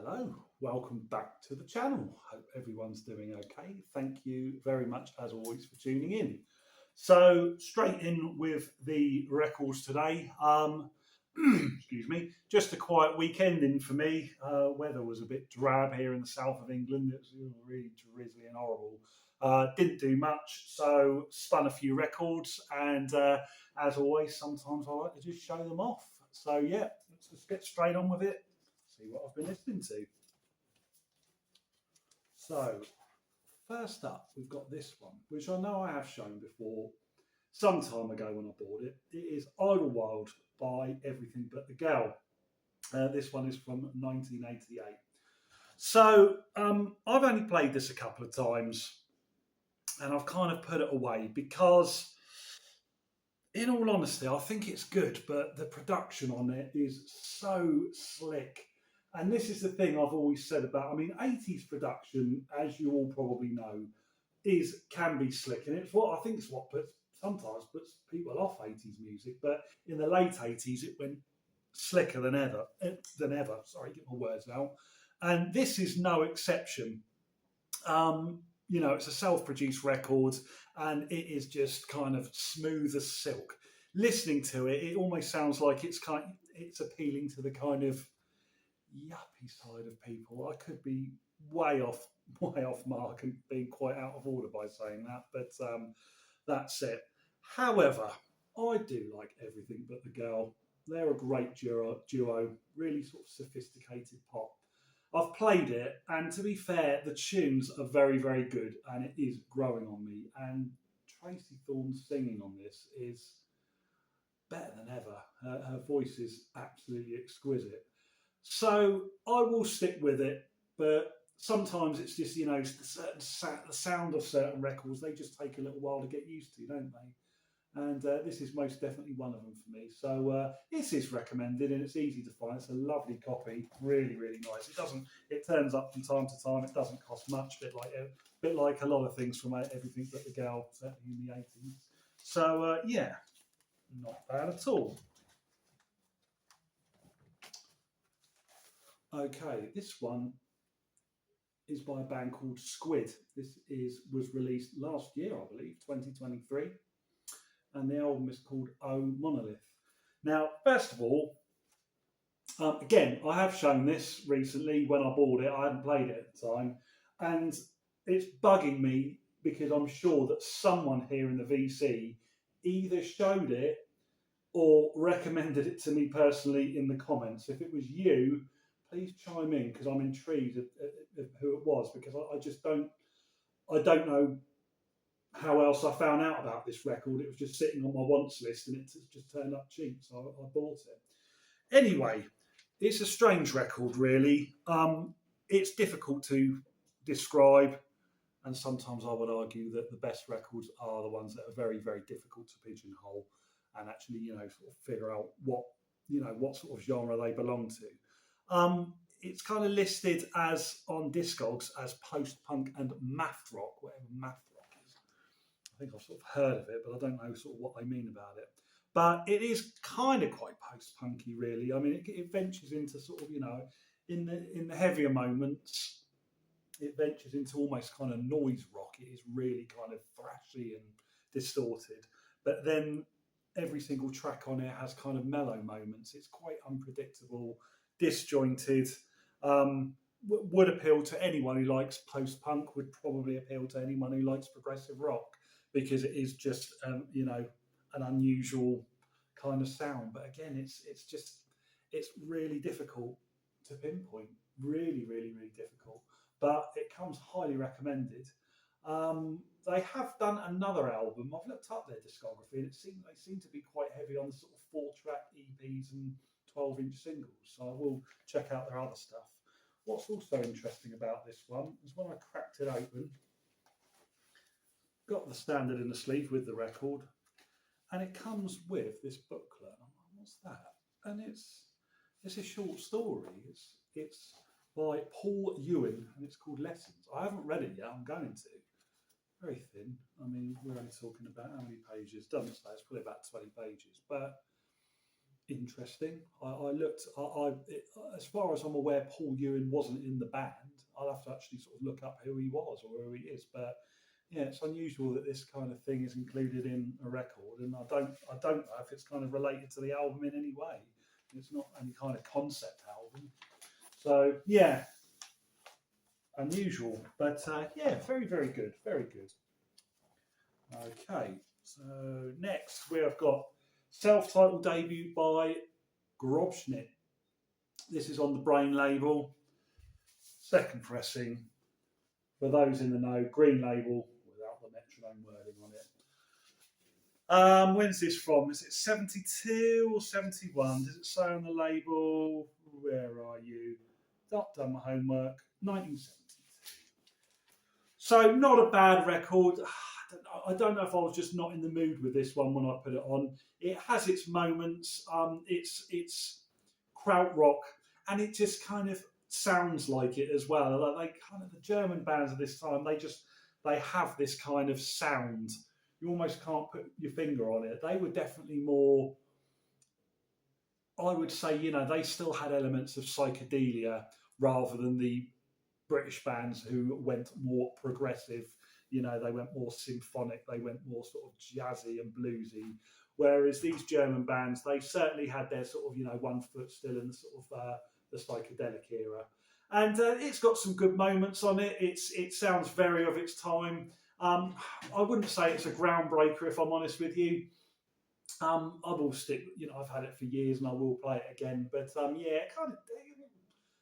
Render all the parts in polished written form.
Hello, welcome back to the channel. Hope everyone's doing okay. Thank you very much, as always, for tuning in. So, straight in with the records today. Excuse me, just a quiet weekend in for me. Weather was a bit drab here in the south of England. It was really drizzly and horrible. Didn't do much, so spun a few records, and as always, sometimes I like to just show them off. So, yeah, let's just get straight on with it. See what I've been listening to. So, first up, we've got this one, which I know I have shown before some time ago when I bought it. It is Idlewild by Everything But the Girl. This one is from 1988. So, I've only played this a couple of times and I've kind of put it away because, in all honesty, I think it's good, but the production on it is so slick. And this is the thing I've always said about, 80s production, as you all probably know, can be slick. And it's what I think it's what sometimes puts people off 80s music. But in the late 80s, it went slicker than ever. Sorry, get my words out. And this is no exception. It's a self-produced record, and it is just kind of smooth as silk. Listening to it, it almost sounds like it's appealing to the kind of yuppie side of people. I could be way off mark and being quite out of order by saying that, but that's it. However, I do like Everything But the Girl. They're a great duo, really sort of sophisticated pop. I've played it, and to be fair, the tunes are very, very good, and it is growing on me. And Tracy Thorn's singing on this is better than ever. Her voice is absolutely exquisite. So I will stick with it, but sometimes it's just, the sound of certain records, they just take a little while to get used to, don't they? And this is most definitely one of them for me. So this is recommended, and it's easy to find. It's a lovely copy, really, really nice. It turns up from time to time. It doesn't cost much, bit like a lot of things from Everything But the Girl, certainly in the 80s. So yeah, not bad at all. Okay, this one is by a band called Squid. Was released last year, I believe, 2023, and the album is called Oh Monolith. Now, first of all, again, I have shown this recently when I bought it. I hadn't played it at the time, and it's bugging me because I'm sure that someone here in the VC either showed it or recommended it to me personally in the comments. If it was you, please chime in because I'm intrigued of who it was, because I don't know how else I found out about this record. It was just sitting on my wants list and it just turned up cheap, so I bought it. Anyway, it's a strange record, really. It's difficult to describe, and sometimes I would argue that the best records are the ones that are very, very difficult to pigeonhole and actually, sort of figure out what sort of genre they belong to. It's kind of listed as on Discogs as post-punk and math rock, whatever math rock is. I think I've sort of heard of it, but I don't know sort of what they mean about it. But it is kind of quite post-punky, really. I mean, it ventures into sort of, in the heavier moments, it ventures into almost kind of noise rock. It is really kind of thrashy and distorted. But then every single track on it has kind of mellow moments. It's quite unpredictable, disjointed. Would appeal to anyone who likes post-punk, would probably appeal to anyone who likes progressive rock, because it is just, an unusual kind of sound. But again, it's really difficult to pinpoint. Really, really, really difficult. But it comes highly recommended. They have done another album. I've looked up their discography, and they seem to be quite heavy on the sort of 4-track EPs and 12-inch singles. So I will check out their other stuff. What's also interesting about this one is when I cracked it open, got the standard in the sleeve with the record, and it comes with this booklet. I'm like, what's that? And it's a short story. It's by Paul Ewan, and it's called Lessons. I haven't read it yet. I'm going to. Very thin. I mean, we're only talking about how many pages? Doesn't say. It's probably about 20 pages. But interesting. I looked. As far as I'm aware, Paul Ewan wasn't in the band. I'll have to actually sort of look up who he was or who he is. But yeah, it's unusual that this kind of thing is included in a record, and I don't know if it's kind of related to the album in any way. It's not any kind of concept album. So yeah, unusual, but yeah, very very good, very good. Okay, so next we have got self-titled debut by Grobnet. This is on the Brain label, second pressing. For those in the know, green label without the metronome wording on it. When's this from? Is it 72 or 71? Does it say on the label? Where are you? Not done my homework. 1972. So not a bad record. I don't know if I was just not in the mood with this one when I put it on. It has its moments. It's krautrock, and it just kind of sounds like it as well. Like kind of the German bands of this time, they have this kind of sound. You almost can't put your finger on it. They were definitely more. I would say, they still had elements of psychedelia rather than the British bands who went more progressive. They went more symphonic, they went more sort of jazzy and bluesy. Whereas these German bands, they certainly had their sort of, one foot still in the sort of the psychedelic era. And it's got some good moments on it. It sounds very of its time. I wouldn't say it's a groundbreaker, if I'm honest with you. I will stick, I've had it for years and I will play it again. But yeah, it kind of,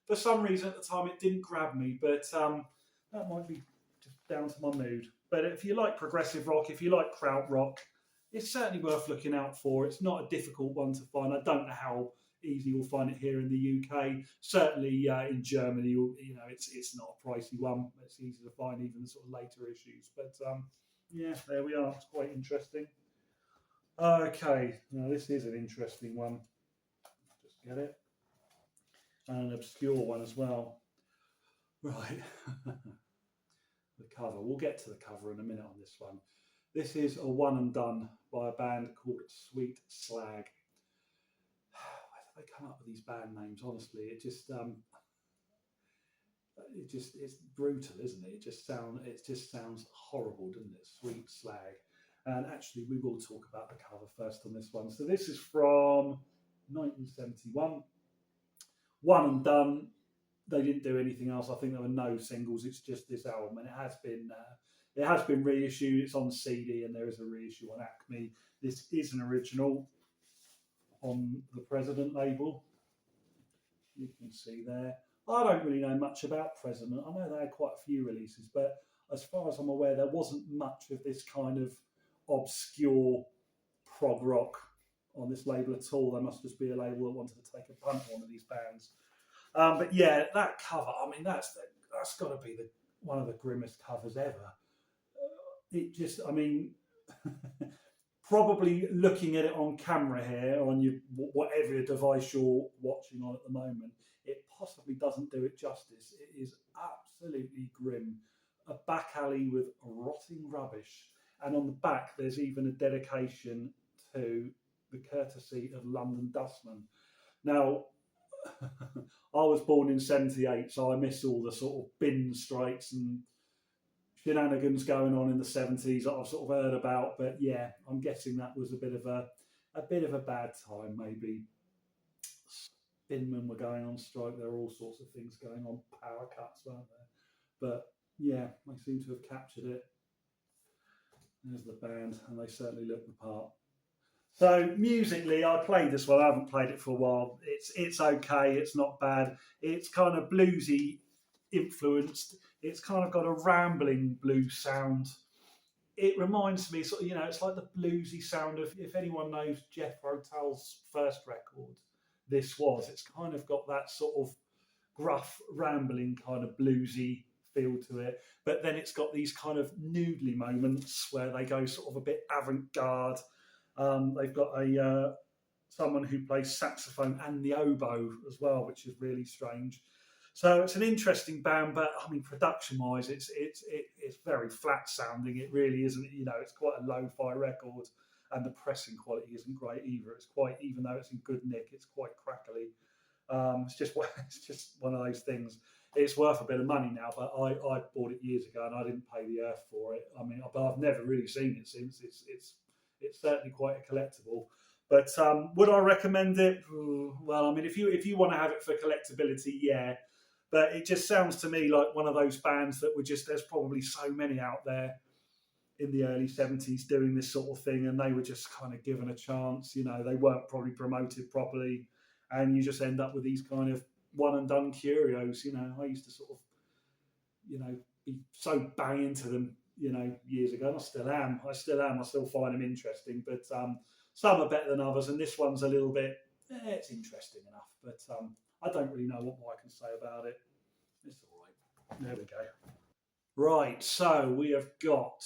for some reason at the time, it didn't grab me. But that might be just down to my mood. But if you like progressive rock, if you like krautrock, it's certainly worth looking out for. It's not a difficult one to find. I don't know how easy you'll find it here in the UK. Certainly in Germany, it's not a pricey one. It's easy to find even the sort of later issues. But yeah, there we are. It's quite interesting. Okay, now this is an interesting one. Just get it. And an obscure one as well. Right. The cover. We'll get to the cover in a minute on this one. This is a one and done by a band called Slag. Where do they come up with these band names? Honestly, it's brutal, isn't it? It just sounds horrible, doesn't it? Slag. And actually, we will talk about the cover first on this one. So this is from 1971. One and done. They didn't do anything else. I think there were no singles. It's just this album, and it has been reissued. It's on CD, and there is a reissue on Acme. This is an original on the President label. You can see there. I don't really know much about President. I know they had quite a few releases, but as far as I'm aware, there wasn't much of this kind of obscure prog rock on this label at all. There must just be a label that wanted to take a punt on one of these bands. But yeah, that cover, I mean, that's got to be one of the grimmest covers ever. It just, I mean, probably looking at it on camera here, on whatever device you're watching on at the moment, it possibly doesn't do it justice. It is absolutely grim. A back alley with rotting rubbish. And on the back, there's even a dedication to the courtesy of London Dustman. Now, I was born in 78, so I miss all the sort of bin strikes and shenanigans going on in the 70s that I've sort of heard about. But yeah, I'm guessing that was a bit of a bad time, maybe. Binmen were going on strike. There were all sorts of things going on, power cuts, weren't there? But yeah, they seem to have captured it. There's the band, and they certainly look the part. So musically, I played this one. I haven't played it for a while. It's okay. It's not bad. It's kind of bluesy influenced. It's kind of got a rambling blues sound. It reminds me, sort of, it's like the bluesy sound of, if anyone knows Jethro Tull's first record, this was. It's kind of got that sort of gruff, rambling kind of bluesy feel to it. But then it's got these kind of noodly moments where they go sort of a bit avant-garde. They've got someone who plays saxophone and the oboe as well, which is really strange. So it's an interesting band, but I mean, production-wise, it's very flat sounding. It really isn't. It's quite a lo-fi record, and the pressing quality isn't great either. It's quite, even though it's in good nick, it's quite crackly. It's just it's just one of those things. It's worth a bit of money now, but I bought it years ago and I didn't pay the earth for it. I mean, but I've never really seen it since. It's certainly quite a collectible. But would I recommend it? Well, I mean, if you want to have it for collectability, yeah. But it just sounds to me like one of those bands that were just, there's probably so many out there in the early 70s doing this sort of thing, and they were just kind of given a chance. You know, they weren't probably promoted properly, and you just end up with these kind of one and done curios. You know, I used to sort of, you know, be so bang into them, you know, years ago, and I still am. I still find them interesting, but some are better than others, and this one's a little bit, it's interesting enough, but I don't really know what more I can say about it. It's all right. There we go. Right, so we have got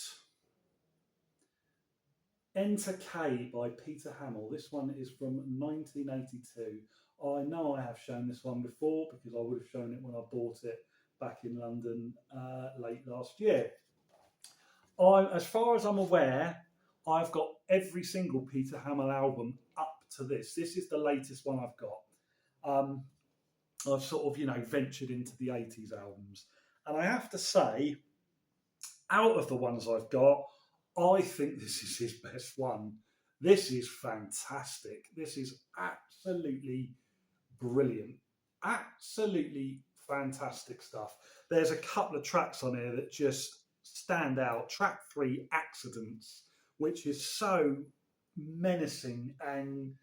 ENTK by Peter Hamill. This one is from 1982. I know I have shown this one before because I would have shown it when I bought it back in London late last year. As far as I'm aware, I've got every single Peter Hamill album up to this. This is the latest one I've got. I've sort of, you know, ventured into the 80s albums. And I have to say, out of the ones I've got, I think this is his best one. This is fantastic. This is absolutely brilliant. Absolutely fantastic stuff. There's a couple of tracks on here that just stand out. Track 3, Accidents, which is so menacing and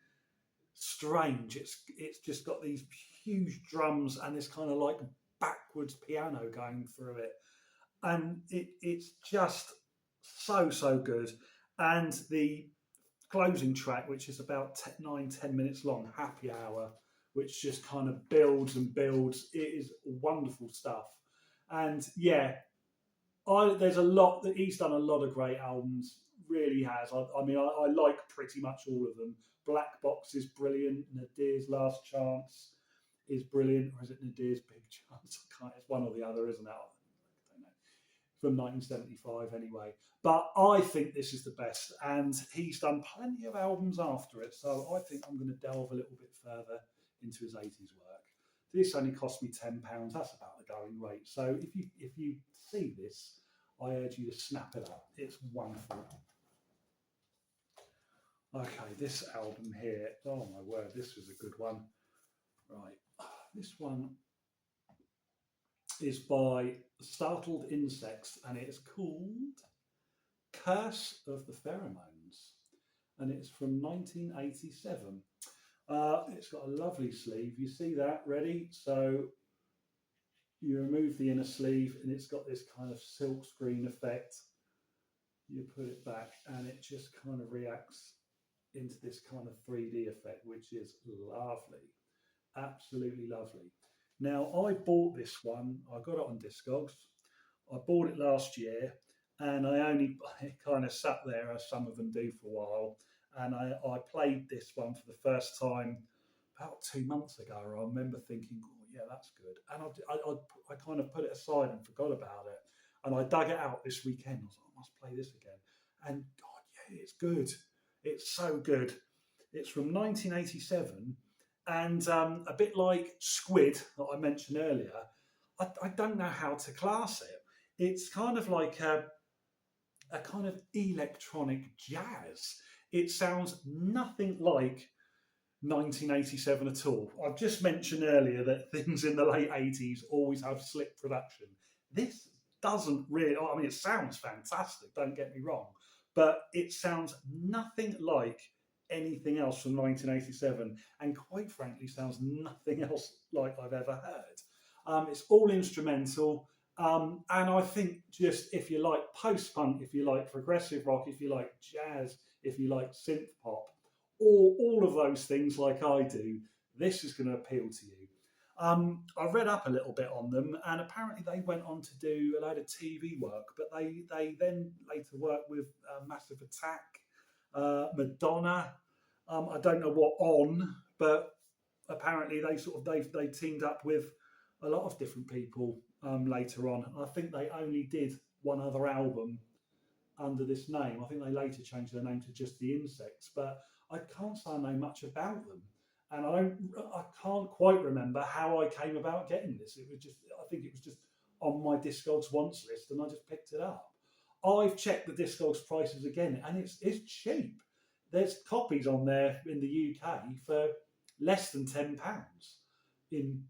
strange. It's just got these huge drums and this kind of like backwards piano going through it, and it's just so good. And the closing track, which is about 9-10 minutes long, Happy Hour, which just kind of builds and builds. It is wonderful stuff. And yeah, there's a lot that he's done. A lot of great albums, really has. I mean, I like pretty much all of them. Black Box is brilliant. Nadir's Last Chance is brilliant, or is it Nadir's Big Chance? It's one or the other, isn't it? I don't know. From 1975, anyway. But I think this is the best, and he's done plenty of albums after it. So I think I'm going to delve a little bit further into his 80s work. This only cost me £10. That's about the going rate. So if you see this, I urge you to snap it up. It's wonderful. Okay, this album here. Oh my word, this was a good one. Right, this one is by Startled Insects, and it's called Curse of the Pheromones, and it's from 1987. It's got a lovely sleeve. You see that? Ready? So you remove the inner sleeve and it's got this kind of silk screen effect. You put it back and it just kind of reacts into this kind of 3D effect, which is lovely. Absolutely lovely. Now, I bought this one. I got it on Discogs. I bought it last year and it kind of sat there, as some of them do, for a while. And I played this one for the first time about 2 months ago. I remember thinking, oh, yeah, that's good. And I kind of put it aside and forgot about it. And I dug it out this weekend. I was like, I must play this again. And God, yeah, it's good. It's so good. It's from 1987. And a bit like Squid that I mentioned earlier, I don't know how to class it. It's kind of like a kind of electronic jazz. It sounds nothing like 1987 at all. I've just mentioned earlier that things in the late 80s always have slick production. This doesn't really, I mean, it sounds fantastic, don't get me wrong, but it sounds nothing like anything else from 1987, and quite frankly sounds nothing else like I've ever heard. It's all instrumental, and I think just if you like post-punk, if you like progressive rock, if you like jazz, if you like synth pop, or all of those things like I do, this is going to appeal to you. I read up a little bit on them, and apparently they went on to do a load of TV work, but they then later worked with Massive Attack, Madonna. I don't know what on, but apparently they teamed up with a lot of different people later on. I think they only did one other album under this name. I think they later changed their name to just the Insects, but I can't say I know much about them. And I can't quite remember how I came about getting this. It was just, I think it was just on my Discogs wants list, and I just picked it up. I've checked the Discogs prices again, and it's cheap. There's copies on there in the UK for less than £10 in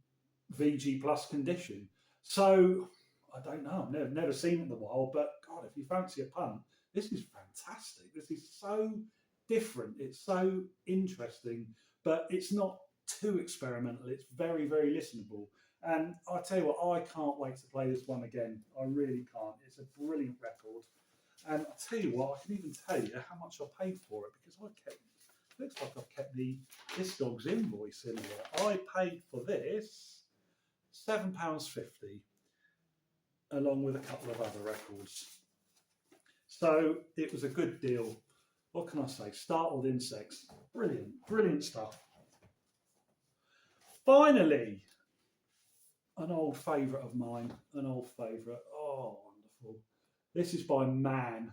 VG Plus condition. So I don't know. I've never seen it in the wild, but God, if you fancy a punt, this is fantastic. This is so different. It's so interesting, but it's not too experimental. It's very, very listenable. And I tell you what, I can't wait to play this one again. I really can't. It's a brilliant record. And I'll tell you what, I can even tell you how much I paid for it because I kept, looks like I've kept the Discogs invoice in here. I paid for this £7.50 along with a couple of other records. So it was a good deal. What can I say? Startled Insects. Brilliant, brilliant stuff. Finally, an old favourite of mine, an old favourite. Oh, wonderful. This is by Man.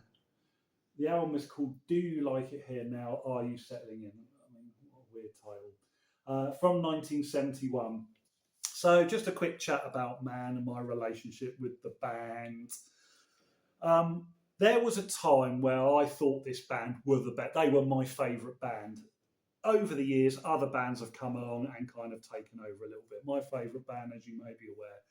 The album is called Do You Like It Here Now? Are You Settling In? I mean, what a weird title. From 1971. So just a quick chat about Man and my relationship with the band. There was a time where I thought this band were the best. They were my favourite band. Over the years, other bands have come along and kind of taken over a little bit. My favourite band, as you may be aware,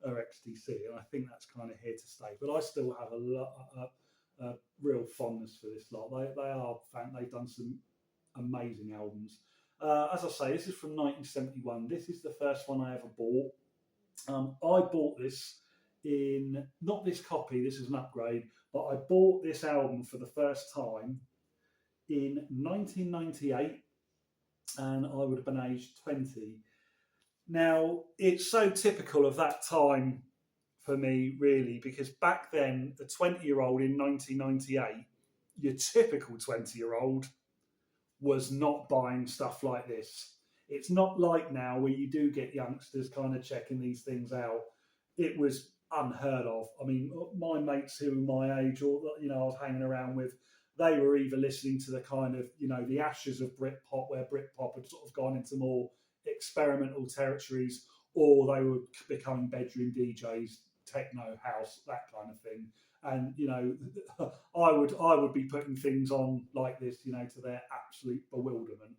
are XTC, and I think that's kind of here to stay. But I still have a real fondness for this lot. They've done some amazing albums. As I say, this is from 1971. This is the first one I ever bought. I bought this in, not this copy, this is an upgrade, but I bought this album for the first time in 1998, and I would have been aged 20. Now, it's so typical of that time for me, really, because back then, a 20-year-old in 1998, your typical 20-year-old was not buying stuff like this. It's not like now where you do get youngsters kind of checking these things out. It was unheard of. I mean, my mates who were my age, or I was hanging around with, they were either listening to the kind of the ashes of Britpop, where Britpop had sort of gone into more experimental territories, or they were becoming bedroom DJs, techno, house, that kind of thing. And I would be putting things on like this, to their absolute bewilderment.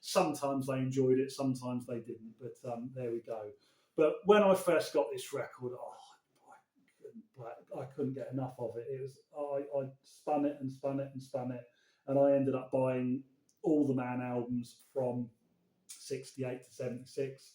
Sometimes they enjoyed it, sometimes they didn't. But there we go. But when I first got this record, I couldn't get enough of it. It was I spun it and spun it and spun it, and I ended up buying all the Man albums from 68 to 76.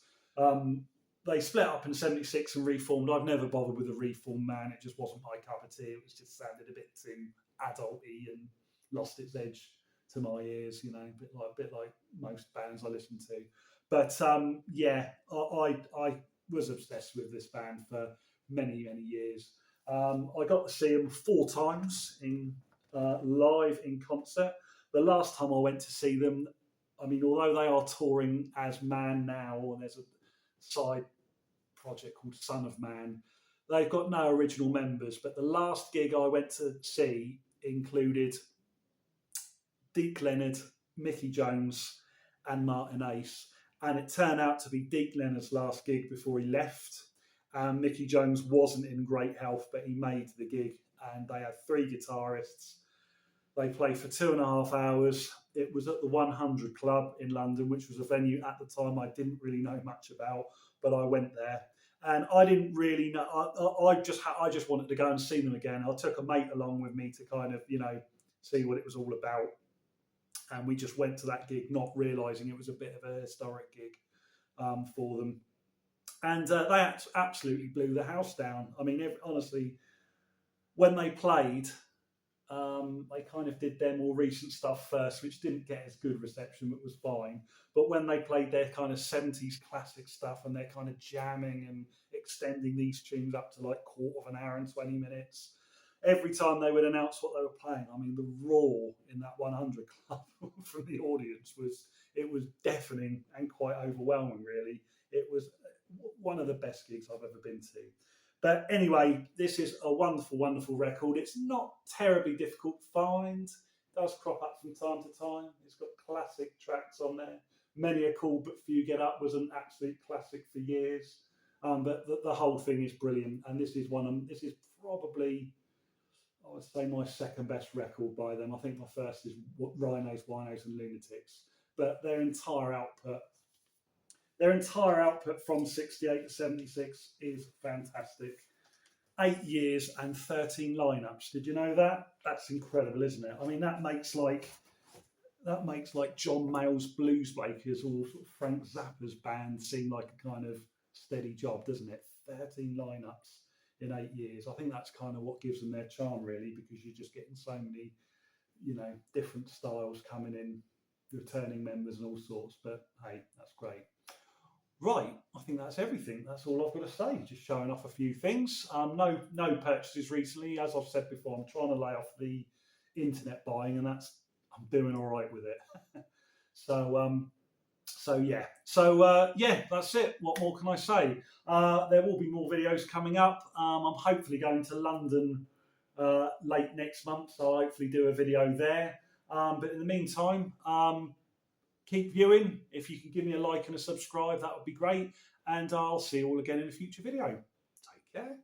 They split up in 76 and reformed. I've never bothered with a reformed Man. It just wasn't my cup of tea. It was just sounded a bit too adult-y and lost its edge to my ears, a bit like most bands I listen to. But I was obsessed with this band for many, many years. I got to see them 4 times in live in concert. The last time I went to see them, I mean, although they are touring as Man now, and there's a side project called Son of Man, they've got no original members. But the last gig I went to see included Deke Leonard, Mickey Jones, and Martin Ace. And it turned out to be Deke Leonard's last gig before he left. Mickey Jones wasn't in great health, but he made the gig. And they had 3 guitarists. They played for 2.5 hours. It was at the 100 Club in London, which was a venue at the time I didn't really know much about, but I went there. And I didn't really know. I just wanted to go and see them again. I took a mate along with me to kind of, see what it was all about. And we just went to that gig, not realising it was a bit of a historic gig for them. And they absolutely blew the house down. I mean, honestly, when they played, they kind of did their more recent stuff first, which didn't get as good reception, but was fine. But when they played their kind of 70s classic stuff and they're kind of jamming and extending these tunes up to like 1/4 hour and 20 minutes, every time they would announce what they were playing, I mean, the roar in that 100 Club from the audience was deafening and quite overwhelming, really. It was one of the best gigs I've ever been to. But anyway, this is a wonderful, wonderful record. It's not terribly difficult to find. It does crop up from time to time. It's got classic tracks on there. Many a Cool But Few Get Up was an absolute classic for years. But the whole thing is brilliant. And this is probably, I would say, my second best record by them. I think my first is Rhinos, Winos and Lunatics. But their entire output from 68 to 76 is fantastic. 8 years and 13 lineups. Did you know that? That's incredible, isn't it? I mean, that makes like John Mayall's Blues Breakers or sort of Frank Zappa's band seem like a kind of steady job, doesn't it? 13 lineups in 8 years. I think that's kind of what gives them their charm, really, because you're just getting so many, different styles coming in, returning members and all sorts. But hey, that's great. Right, I think that's everything. That's all I've got to say. Just showing off a few things. No purchases recently. As I've said before, I'm trying to lay off the internet buying, and I'm doing all right with it. Yeah. That's it. What more can I say? There will be more videos coming up. I'm hopefully going to London late next month, so I'll hopefully do a video there. But in the meantime, keep viewing. If you can give me a like and a subscribe, that would be great. And I'll see you all again in a future video. Take care.